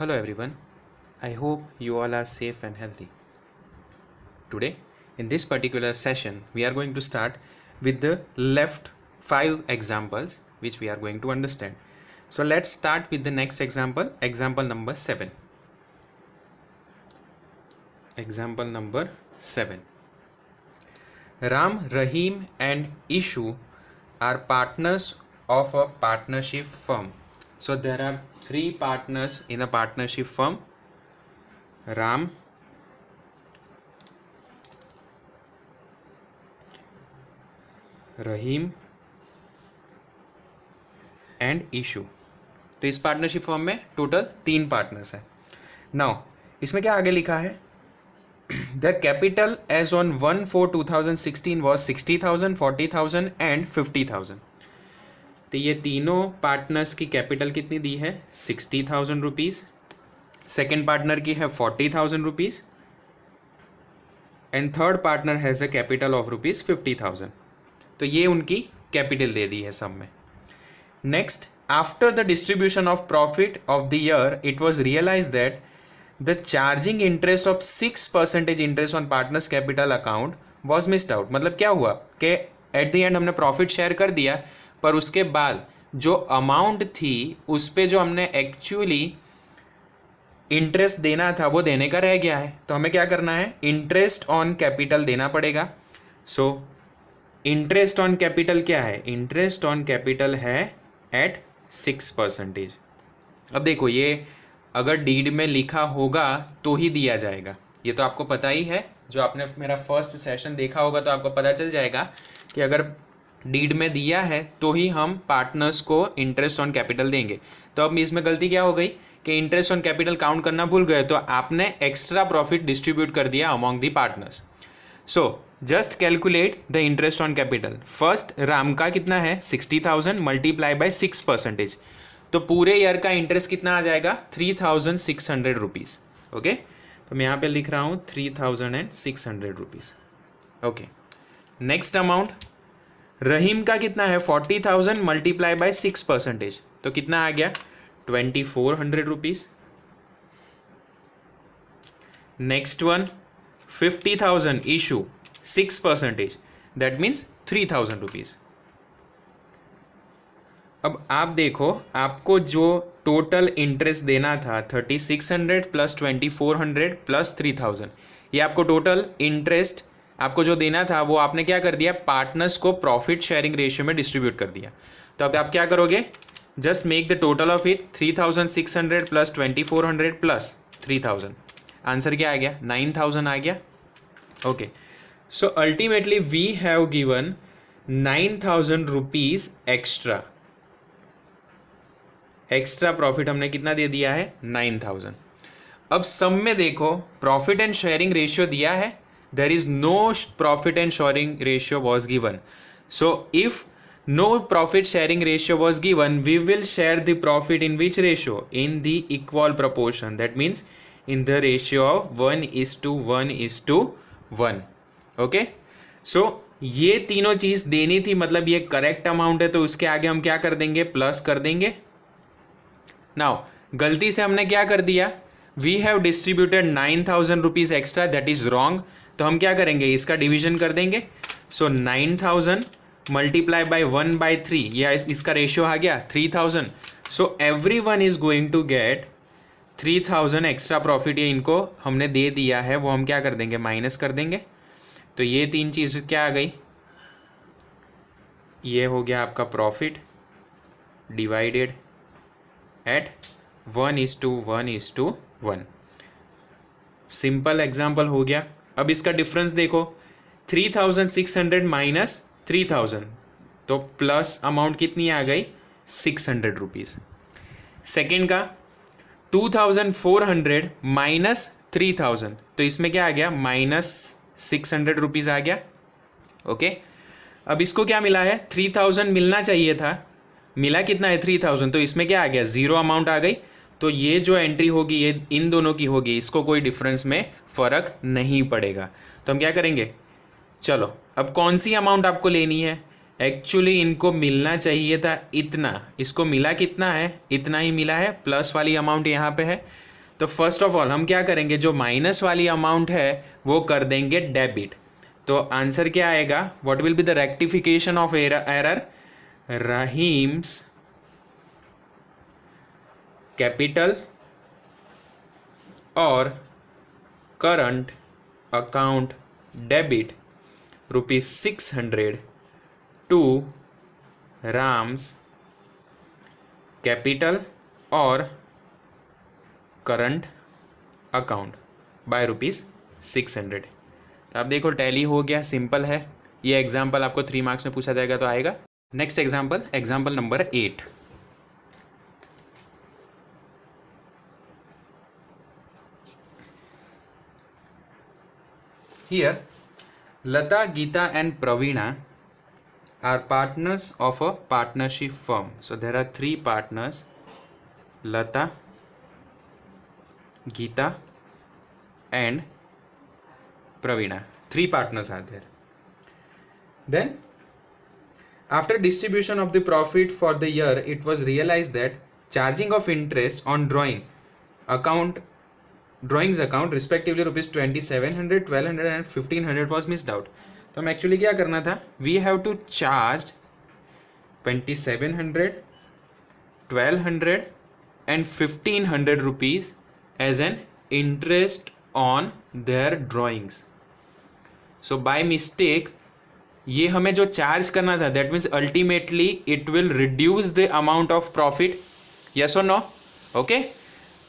Hello everyone, I hope you all are safe and healthy. Today, in this particular session, we are going to start with the left 5 examples which we are going to understand. So let's start with the next example, example number 7. Example number 7. Ram, Rahim and Ishu are partners of a partnership firm. So there are 3 partners in a partnership firm. Ram, Rahim and Ishu. तो इस partnership firm में total 3 partners हैं। Now इसमें क्या आगे लिखा है, the capital as on 1/4/2016 was 60,000, 40,000 and 50,000। तो ये तीनों पार्टनर्स की कैपिटल कितनी दी है, 60,000 रुपीज़। सेकेंड पार्टनर की है 40,000 rupees and third partner has a capital of rupees 50,000। तो ये उनकी कैपिटल दे दी है सब में। Next, after the distribution of profit of the year it was realise that the charging interest of 6% interest on partners capital account was missed out. मतलब क्या हुआ कि एट द एंड हमने प्रॉफिट शेयर कर दिया, पर उसके बाद जो अमाउंट थी उस पर जो हमने एक्चुअली इंटरेस्ट देना था वो देने का रह गया है। तो हमें क्या करना है, इंटरेस्ट ऑन कैपिटल देना पड़ेगा। सो इंटरेस्ट ऑन कैपिटल क्या है, इंटरेस्ट ऑन कैपिटल है एट 6%। अब देखो ये अगर डीड में लिखा होगा तो ही दिया जाएगा, ये तो आपको पता ही है। जो आपने मेरा फर्स्ट सेशन देखा होगा तो आपको पता चल जाएगा कि अगर डीड में दिया है तो ही हम पार्टनर्स को इंटरेस्ट ऑन कैपिटल देंगे। तो अब इसमें गलती क्या हो गई कि इंटरेस्ट ऑन कैपिटल काउंट करना भूल गए, तो आपने एक्स्ट्रा प्रॉफिट डिस्ट्रीब्यूट कर दिया among the partners. So just calculate the interest on capital. First Ram का कितना है, 60,000 मल्टीप्लाई बाय 6%। तो पूरे ईयर का इंटरेस्ट कितना आ जाएगा, 3,600 रुपीज़। ओके, तो मैं यहाँ पे लिख रहा हूँ 3,600 रुपीज़। ओके, नेक्स्ट अमाउंट रहीम का कितना है, 40,000 मल्टीप्लाई बाय 6%। तो कितना आ गया, 2,400 rupees. Next one 50,000 issue 6%, that means 3,000 rupees. अब आप देखो आपको जो टोटल इंटरेस्ट देना था 3,600 प्लस 2,400 प्लस 3,000, ये आपको टोटल इंटरेस्ट आपको जो देना था वो आपने क्या कर दिया, पार्टनर्स को प्रॉफिट शेयरिंग रेशियो में डिस्ट्रीब्यूट कर दिया। तो अब आप क्या करोगे, just make the total of it, 3,600 plus 2,400 plus 3,000। Answer क्या आ गया, 9,000 आ गया। Okay, so ultimately we have given 9,000 rupees extra. Extra profit हमने कितना दे दिया है, 9,000। अब सम में देखो प्रॉफिट एंड शेयरिंग रेशियो दिया है, there is no profit and sharing ratio was given. So if no profit sharing ratio was given we will share the profit in which ratio, in the equal proportion, that means in the ratio of 1:1:1। Okay, so ये तीनों चीज देनी थी, मतलब ये correct amount है, तो उसके आगे हम क्या कर देंगे, प्लस कर देंगे। नाउ गलती से हमने क्या कर दिया, we have distributed 9,000 rupees extra, that is wrong. तो हम क्या करेंगे, इसका डिवीजन कर देंगे। सो 9,000 मल्टीप्लाई बाय 1/3, या इसका रेशियो आ गया 3,000। So every one is going to get 3,000 extra profit. ये इनको हमने दे दिया है, वो हम क्या कर देंगे, माइनस कर देंगे। तो ये 3 चीज़ क्या आ गई, ये हो गया आपका profit divided at 1:1:1। Simple example हो गया। अब इसका डिफरेंस देखो, 3,600 माइनस 3,000, तो प्लस अमाउंट कितनी आ गई, 600 रुपीज़। सेकेंड का 2,400 माइनस 3,000, तो इसमें क्या आ गया, माइनस 600 रुपीज़ आ गया। ओके, अब इसको क्या मिला है, 3,000 मिलना चाहिए था, मिला कितना है, 3,000। तो इसमें क्या आ गया, ज़ीरो अमाउंट आ गई। तो ये जो एंट्री होगी ये इन दोनों की होगी, इसको कोई डिफरेंस में फ़र्क नहीं पड़ेगा। तो हम क्या करेंगे, चलो अब कौन सी अमाउंट आपको लेनी है, एक्चुअली इनको मिलना चाहिए था इतना, इसको मिला कितना है, इतना ही मिला है, प्लस वाली अमाउंट यहाँ पे है। तो फर्स्ट ऑफ ऑल हम क्या करेंगे, जो माइनस वाली अमाउंट है वो कर देंगे डेबिट। तो आंसर क्या आएगा, what will be the rectification of error, Rahim's capital और current account debit ₹600 to Ram's capital और करंट अकाउंट बाय ₹600। तो आप देखो टैली हो गया, सिंपल है। ये एग्जाम्पल आपको 3 मार्क्स में पूछा जाएगा तो आएगा। Next example, example number 8। Here, Lata, Geeta and Praveena are partners of a partnership firm. So there are 3 partners, Lata, Geeta and Praveena. 3 partners are there. Then, after distribution of the profit for the year, it was realized that charging of interest on drawings account respectively ₹2700, ₹1200 and ₹1500 was missed out. तो हम actually क्या करना था, we have to charge 2700, 1200 and 1500 rupees as an interest on their drawings. So by mistake ये हमें जो charge करना था, that means ultimately it will reduce the amount of profit, yes और नो, ओके।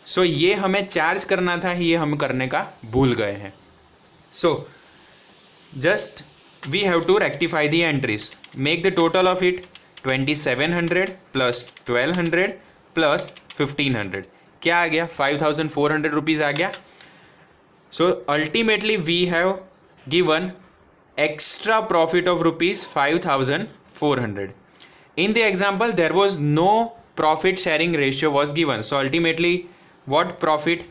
सो ये हमें चार्ज करना था, ये हम करने का भूल गए हैं। So just we have to rectify the entries, make the total of it 2700 plus 1200 plus 1500, क्या आ गया, 5400 रुपीज़ आ गया। So ultimately we have given extra profit of ₹5,400. In the example, there was no profit sharing ratio was given. So ultimately, what profit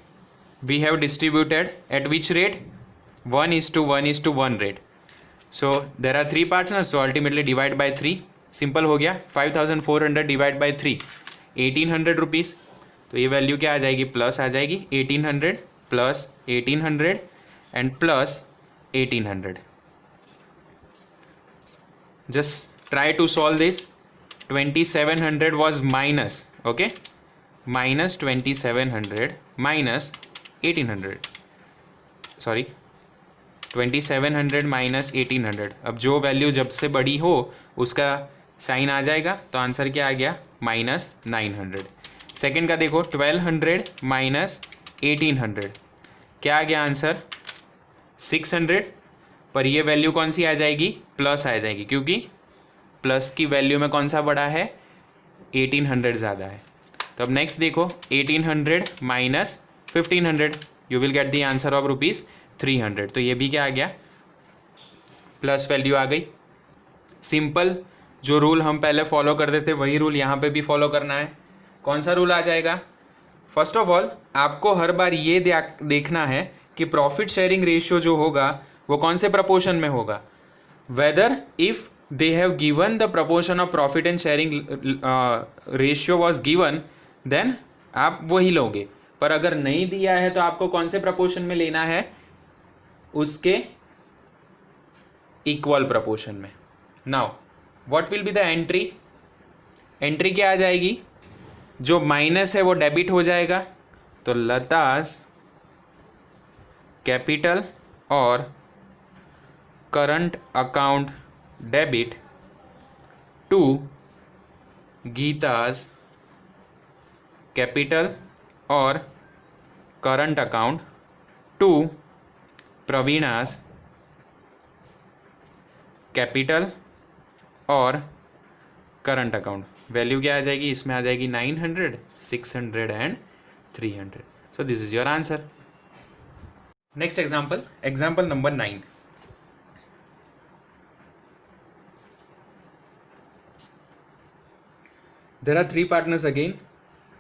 we have distributed at which rate? 1:1:1 rate. So there are 3 partners. So ultimately divide by 3. Simple हो गया, 5,400 divide by 3, 1,800 rupees. तो ये value क्या आ जाएगी, plus आ जाएगी 1,800 plus 1,800 and plus 1,800। Just try to solve this. 2700 was minus, okay, minus 2700 minus 1800, sorry 2700 minus 1800। अब जो वैल्यू जब से बड़ी हो उसका साइन आ जाएगा, तो आंसर क्या आ गया, -900। सेकेंड का देखो, 1200 माइनस 1800, क्या आ गया आंसर, 600। पर ये वैल्यू कौन सी आ जाएगी, प्लस आ जाएगी, क्योंकि प्लस की वैल्यू में कौन सा बड़ा है, 1800 ज़्यादा है। तो अब नेक्स्ट देखो, 1800 minus 1500, you will get the answer of ₹300। तो ये भी क्या आ गया, प्लस वैल्यू आ गई। सिंपल, जो रूल हम पहले फॉलो करते थे वही रूल यहाँ पे भी फॉलो करना है। कौन सा रूल आ जाएगा, फर्स्ट ऑफ ऑल आपको हर बार ये देखना है कि प्रॉफिट शेयरिंग रेशियो जो होगा वो कौन से प्रपोर्शन में होगा। Whether if they have given the proportion of profit and sharing ratio was given, then आप वही लोगे। पर अगर नहीं दिया है तो आपको कौन से प्रपोर्शन में लेना है, उसके इक्वल प्रपोर्शन में। Now what will be the entry, entry क्या आ जाएगी, जो माइनस है वो डेबिट हो जाएगा। तो लताज कैपिटल और current account debit to Gita's capital और current account to Praveena's capital और करंट अकाउंट। वैल्यू क्या आ जाएगी, इसमें आ जाएगी 900, 600 and 300। So this is your answer. Next example, example number 9। There are 3 partners again.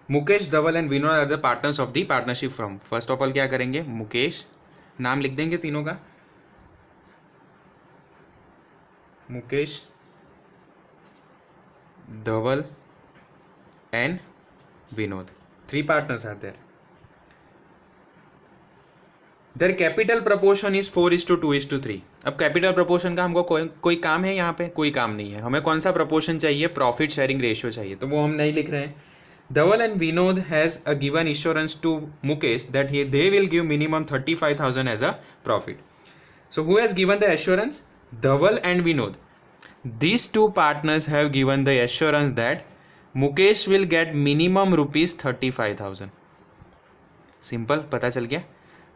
Mukesh, Dhawal and Vinod are the partners of the partnership firm. First of all क्या करेंगे, मुकेश, नाम लिख देंगे तीनों का, Mukesh, Dhawal and Vinod, 3 partners are there. Their capital proportion is 4:2:3। अब capital proportion का हमको कोई काम है यहाँ पे? कोई काम नहीं है। हमें कौन सा प्रपोर्शन चाहिए? प्रॉफिट शेयरिंग रेशियो चाहिए, तो वो हम नहीं लिख रहे हैं। Dhaval and Vinod has a given insurance to Mukesh that they will give minimum 35,000 as a profit. So who has given the assurance? Dhaval and Vinod. These two partners have given the assurance that Mukesh will get minimum rupees 35,000। Simple, पता चल गया।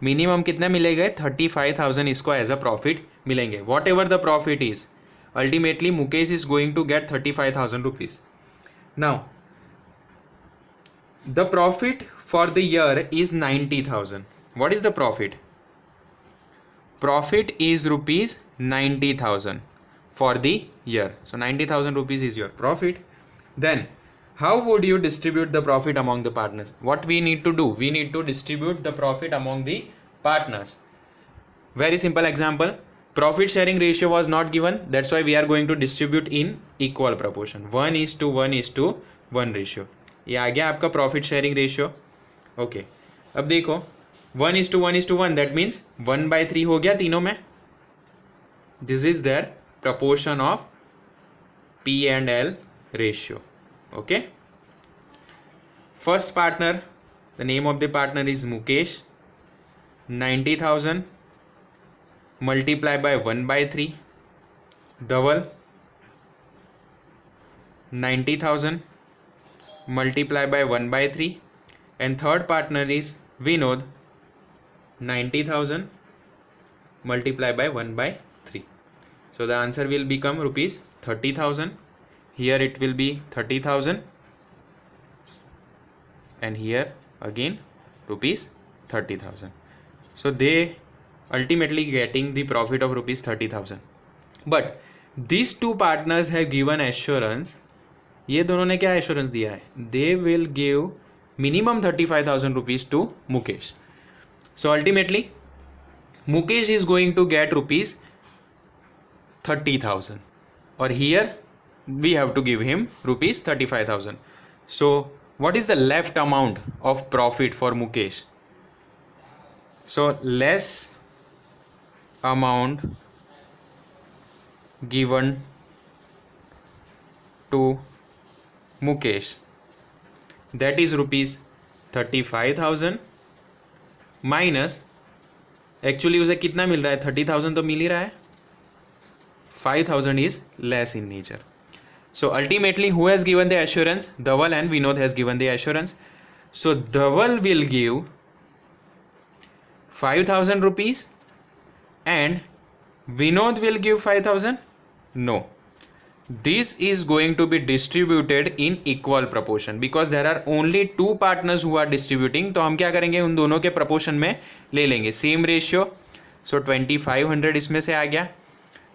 Minimum कितना मिलेगा? 35,000 इसको as a profit मिलेंगे। Whatever the profit is, ultimately Mukesh is going to get 35,000 rupees. Now the profit for the year is 90,000। What is the profit? Profit is rupees 90,000 for the year. So 90,000 rupees is your profit. Then how would you distribute the profit among the partners? What we need to do? We need to distribute the profit among the partners. Very simple example. Profit sharing ratio was not given. That's why we are going to distribute in equal proportion. 1:1:1 ratio. ये आ गया आपका profit sharing ratio. Okay. अब देखो 1:1:1 that means 1/3 हो गया तीनों में. This is their proportion of P and L ratio. Okay. First partner, the name of the partner is Mukesh. 90,000 multiply by 1/3. Dhaval 90,000 multiply by 1/3. And third partner is Vinod. 90,000 multiply by 1/3. So the answer will become rupees 30,000. Here it will be 30,000 and here again rupees 30,000. So they ultimately getting the profit of rupees 30,000. But these two partners have given assurance. ये दोनों ने क्या assurance दिया है? They will give minimum 35,000 rupees to Mukesh. So ultimately Mukesh is going to get rupees 30,000 or here we have to give him rupees 35,000. So what is the left amount of profit for Mukesh? So less amount given to Mukesh, that is rupees 35,000 minus, actually उसे कितना मिल रहा है? 30,000 तो मिल ही रहा है. 5,000 is less in nature. So ultimately who has given the assurance? Dhaval and Vinod has given the assurance. So Dhaval will give 5,000 rupees and Vinod will give 5,000? No. This is going to be distributed in equal proportion because there are only two partners who are distributing. तो हम क्या करेंगे? उन दोनों के proportion में ले लेंगे same ratio. So 2,500 इसमें से आ गया,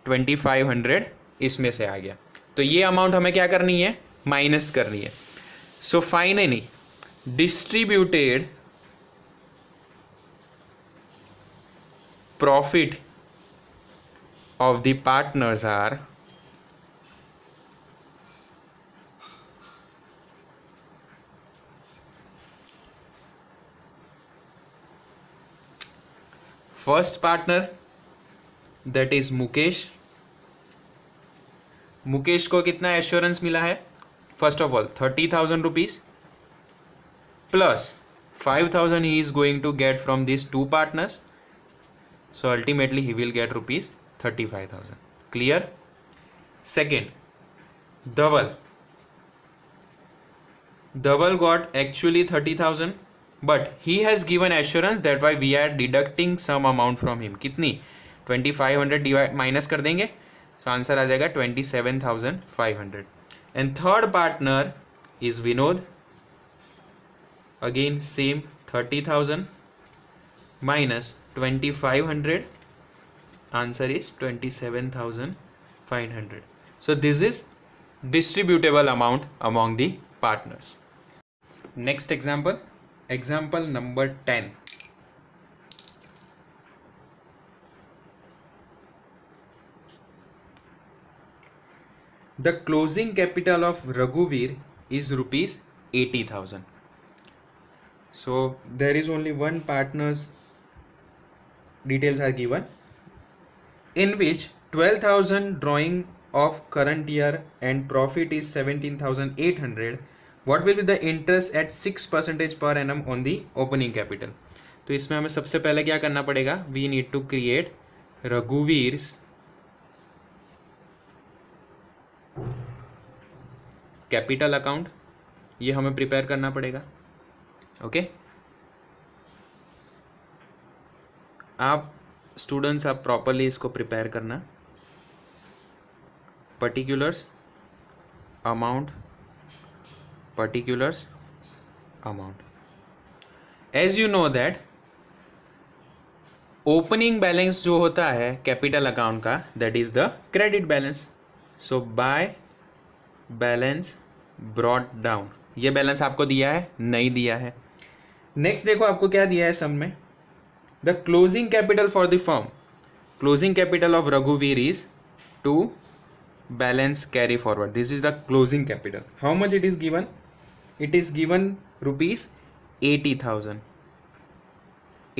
2,500 इसमें से आ गया. तो ये अमाउंट हमें क्या करनी है? माइनस करनी है. So finally distributed profit of the partners are first partner that is Mukesh. Mukesh को कितना एश्योरेंस मिला है? First of all 30,000 rupees plus 5,000 he is going to get from this two partners. So ultimately he will get rupees 35,000. Clear? Second, Dhawal got actually 30,000 but he has given assurance that why we are deducting some amount from him. कितनी? 2,500 divide minus कर देंगे. So answer आ जाएगा 27,500. And third partner is Vinod. Again same 30,000 minus 2,500. Answer is 27,500. So this is distributable amount among the partners. Next example, example number 10. The closing capital of Raghuveer is rupees 80,000. So there is only one partner's details are given, in which 12,000 drawing of current year and profit is 17,800. What will be the interest at 6% per annum on the opening capital? तो इसमें हमें सबसे पहले क्या करना पड़ेगा, we need to create Raghuvir's capital account. ये हमें प्रिपेयर करना पड़ेगा. ओके आप स्टूडेंट्स आप प्रॉपरली इसको प्रिपेयर करना. Particulars amount, particulars amount. As you know that opening balance जो होता है कैपिटल अकाउंट का, that is the credit balance. So by balance brought down, ये बैलेंस आपको दिया है, नहीं दिया है. नेक्स्ट देखो आपको क्या दिया है सम में, the closing capital for the firm. Closing capital of रघुवीर is to balance carry forward. This is the closing capital. How much it is given? It is given rupees 80,000.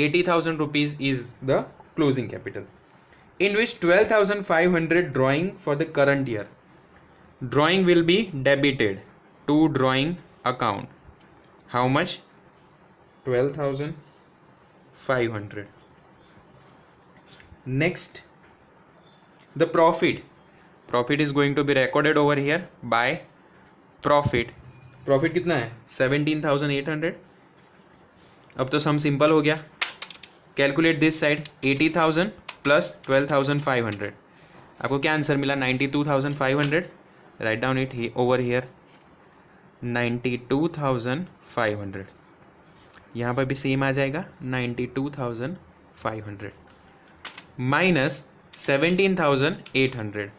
80,000 rupees is the closing capital, in which 12,500 drawing for the current year. Drawing will be debited to drawing account. How much? 12,500. Next, the profit is going to be recorded over here by profit. Profit कितना है? 17,800. अब तो some simple हो गया. Calculate this side, 80,000 plus 12,500. आपको क्या answer मिला? 92,500. Write down it over here, 92,500. यहाँ पर भी सेम आ जाएगा, 92,500 minus 17,800.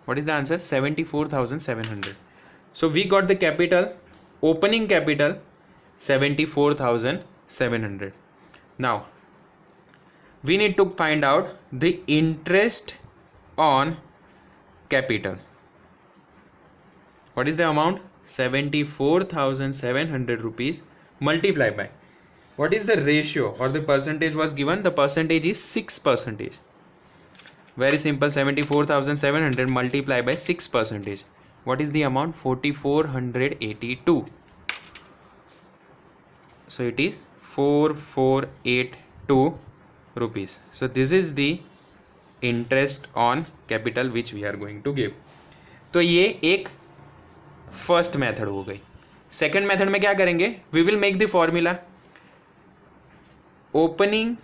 What is the answer? 74,700. So we got the capital, opening capital 74,700. Now we need to find out the interest on capital. What is the amount? 74,700 rupees multiplied by, what is the ratio or the percentage was given? The percentage is 6%. Very simple, 74,700 multiplied by 6%. What is the amount? 4,482. So it is 4,482 rupees. So this is the interest on capital which we are going to give. तो ये एक first method हो गई. Second method में क्या करेंगे? We will make the formula opening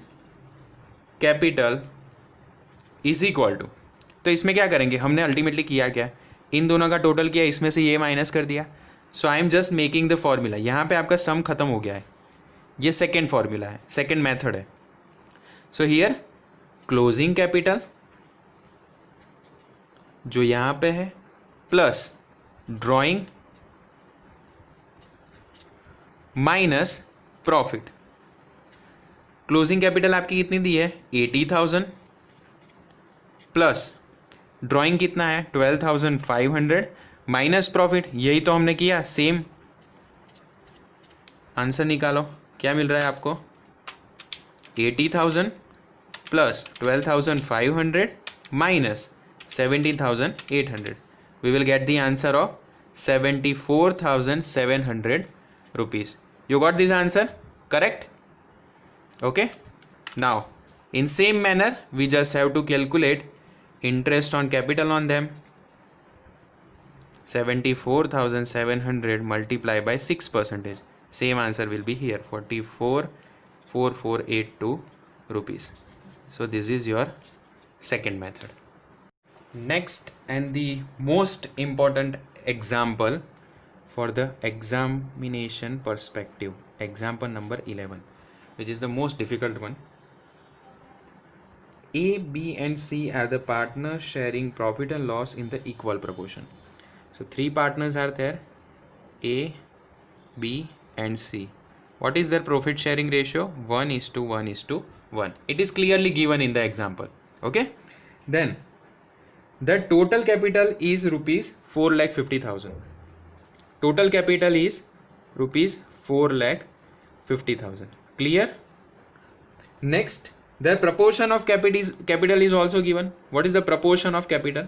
capital is equal to. तो इसमें क्या करेंगे? हमने अल्टीमेटली किया क्या? इन दोनों का टोटल किया, इसमें से ये माइनस कर दिया. So I am just making the formula. यहाँ पे आपका सम खत्म हो गया है. ये सेकेंड फॉर्मूला है, सेकेंड मेथड है. सो हियर क्लोजिंग कैपिटल जो यहाँ पे है plus drawing minus profit. Closing capital आपकी कितनी दी है? 80,000 प्लस ड्राइंग कितना है? 12,500 माइनस प्रॉफिट. यही तो हमने किया, सेम. आंसर निकालो, क्या मिल रहा है आपको? 80,000 plus 12,500 minus 17,800. We will get the answer of 74,700 rupees. You got this answer? Correct? Okay. Now, in same manner, we just have to calculate interest on capital on them. 74,700 multiplied by 6%. Same answer will be here, 44,482 rupees. So this is your second method. Next and the most important example for the examination perspective, example number 11, which is the most difficult one. A, B and C are the partners sharing profit and loss in the equal proportion. So three partners are there, A, B and C. What is their profit sharing ratio? 1:1:1. It is clearly given in the example. Okay. Then the total capital is rupees 4,50,000. Total capital is rupees 4,50,000. Clear? Next, Their proportion of capital is also given. What is the proportion of capital?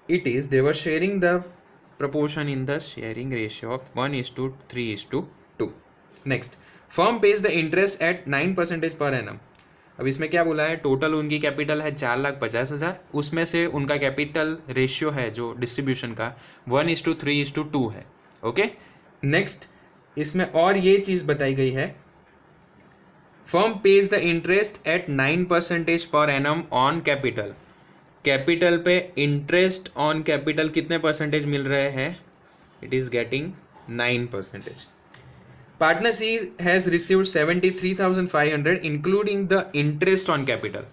It is, they were sharing the proportion in the sharing ratio of 1:3:2. Next, firm pays the interest at 9% per annum. अब इसमें क्या बोला है, total उनकी capital है 4,50,000, उसमें से उनका कैपिटल रेशियो है जो डिस्ट्रीब्यूशन का 1:3:2 है. ओके. नेक्स्ट, इसमें और ये चीज़ बताई गई है, firm pays the interest at 9% पर एनम ऑन कैपिटल. कैपिटल पे इंटरेस्ट ऑन कैपिटल कितने परसेंटेज मिल रहे हैं? It is getting 9%. Partner C has received 73,500 including the interest on capital.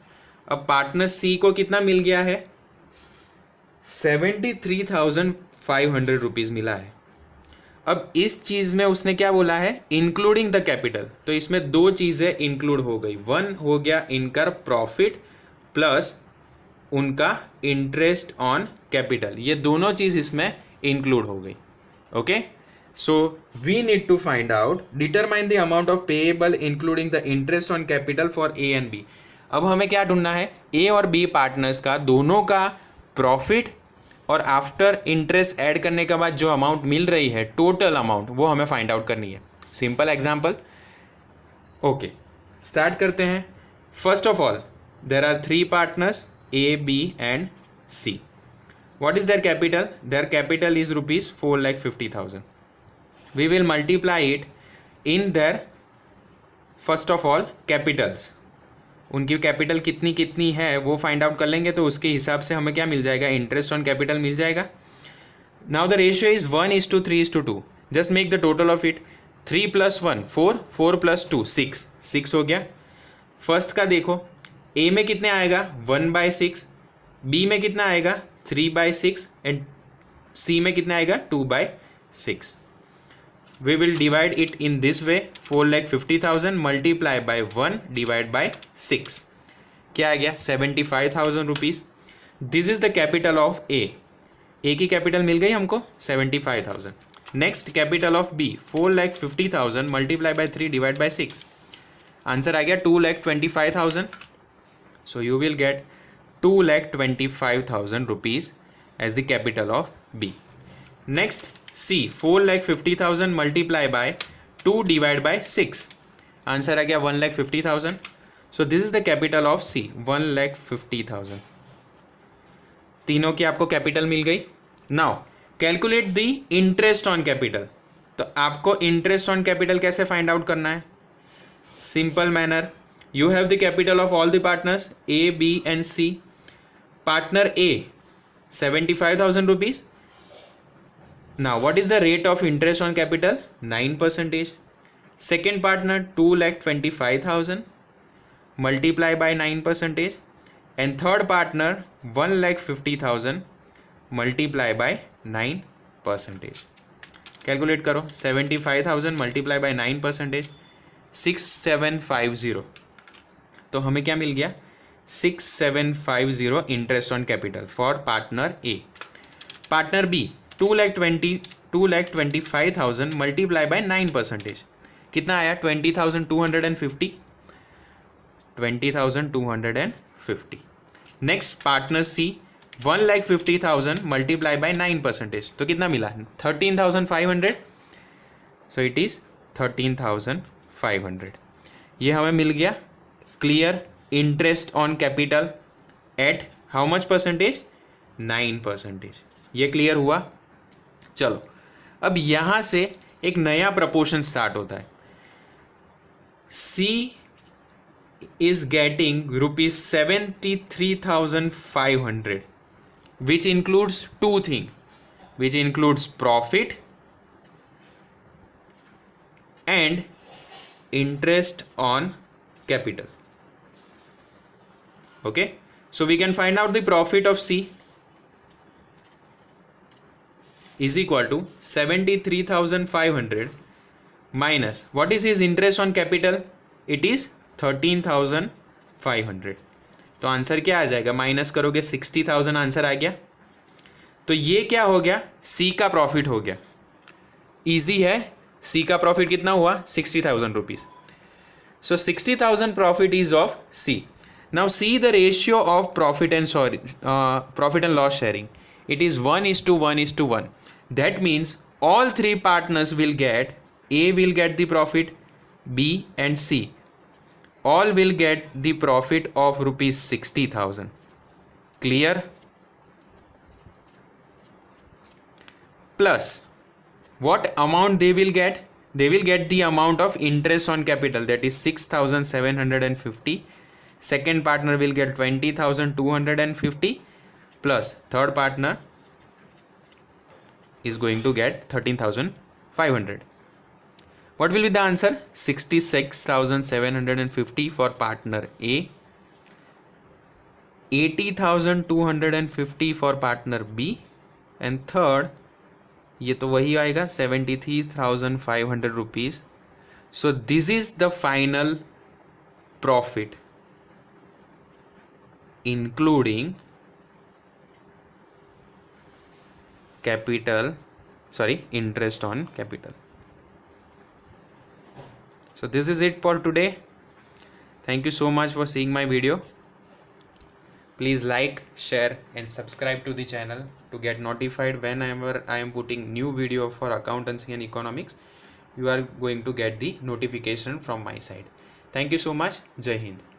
अब पार्टनर सी को कितना मिल गया है? 73,500 रुपीज मिला है. अब इस चीज में उसने क्या बोला है? Including the capital. तो इसमें दो चीजें इंक्लूड हो गई. वन हो गया इनका प्रॉफिट प्लस उनका इंटरेस्ट ऑन कैपिटल. ये दोनों चीज इसमें इंक्लूड हो गई. Okay. So we need to find out, determine the amount of payable including the interest on capital for A and B. अब हमें क्या ढूंढना है? ए और बी पार्टनर्स का दोनों का प्रॉफिट और आफ्टर इंटरेस्ट ऐड करने के बाद जो अमाउंट मिल रही है, टोटल अमाउंट, वो हमें फाइंड आउट करनी है. Simple example. ओके, स्टार्ट करते हैं. First of all, there are 3 partners A, B and C. What is their capital? Their capital is rupees 4,50,000. We will multiply it in their first of all capitals. उनकी capital कितनी कितनी है वो find out कर लेंगे, तो उसके हिसाब से हमें क्या मिल जाएगा? इंटरेस्ट ऑन कैपिटल मिल जाएगा. Now the ratio is 1:3:2. Just make the total of it. 3 + 1 4, 4 + 2 6 हो गया. फर्स्ट का देखो, ए में कितने आएगा? 1/6. बी में कितना आएगा? 3/6 एंड सी में कितना आएगा? 2/6. We will divide it in this way. 4,50,000 multiply by 1 divide by 6. क्या आ गया? 75,000 rupees. This is the capital of A. A की कैपिटल मिल गई हमको 75,000. Next, capital of B 4,50,000 multiply by 3 divide by 6. Answer आ गया 2,25,000. So you will get 2,25,000 rupees as the capital of B. Next, C 4,50,000 multiply by 2 divide by 6. Answer आ गया 1,50,000. So this is the capital of C, 1,50,000. तीनों की आपको capital मिल गई. Now calculate the interest on capital. तो आपको interest on capital कैसे find out करना है? Simple manner. You have the capital of all the partners A, B and C. Partner A 75,000 rupees. Now what is the rate of interest on capital? 9%. Second partner 2,25,000 multiply by 9%. And third partner 1,50,000 multiply by 9%. Calculate करो. 75,000 multiply by 9%. 6,750. तो हमें क्या मिल गया? 6,750 interest on capital for partner A. Partner B 2,25,000 multiply by 9%. कितना आया? 20,250. 20,250. Next, partner C 1,50,000 multiply by 9%. तो कितना मिला? 13,500. So it is 13,500. ये हमें मिल गया. Clear. Interest on capital at how much percentage? 9%. ये क्लियर हुआ. चलो, अब यहां से एक नया प्रपोर्शन स्टार्ट होता है. C is getting rupees 73,500 which includes 2 thing, which includes profit and interest on capital. Okay, so we can find out the profit of C is equal to 73,500 minus what is his interest on capital? It is 13,500. तो answer क्या आ जाएगा? Minus करोगे 60,000. Answer आ गया. तो ये क्या हो गया? C का प्रॉफिट हो गया. इजी है. सी का प्रॉफिट कितना हुआ 60,000 rupees. So 60,000 profit is of C. Now see the ratio of profit and loss sharing. It is 1:1:1. That means all three partners will get, A will get the profit, B and C all will get the profit of rupees 60,000. Clear? Plus what amount they will get? They will get the amount of interest on capital, that is 6,750. Second partner will get 20,250 plus third partner is going to get 13,500. What will be the answer? 66,750 for partner A, 80,250 for partner B, and third ये तो वही आएगा 73,500 rupees. So this is the final profit including capital, sorry, interest on capital. So this is it for today. Thank you so much for seeing my video. Please like, share and subscribe to the channel to get notified whenever I am putting new video for accountancy and economics. You are going to get the notification from my side. Thank you so much. Jai Hind.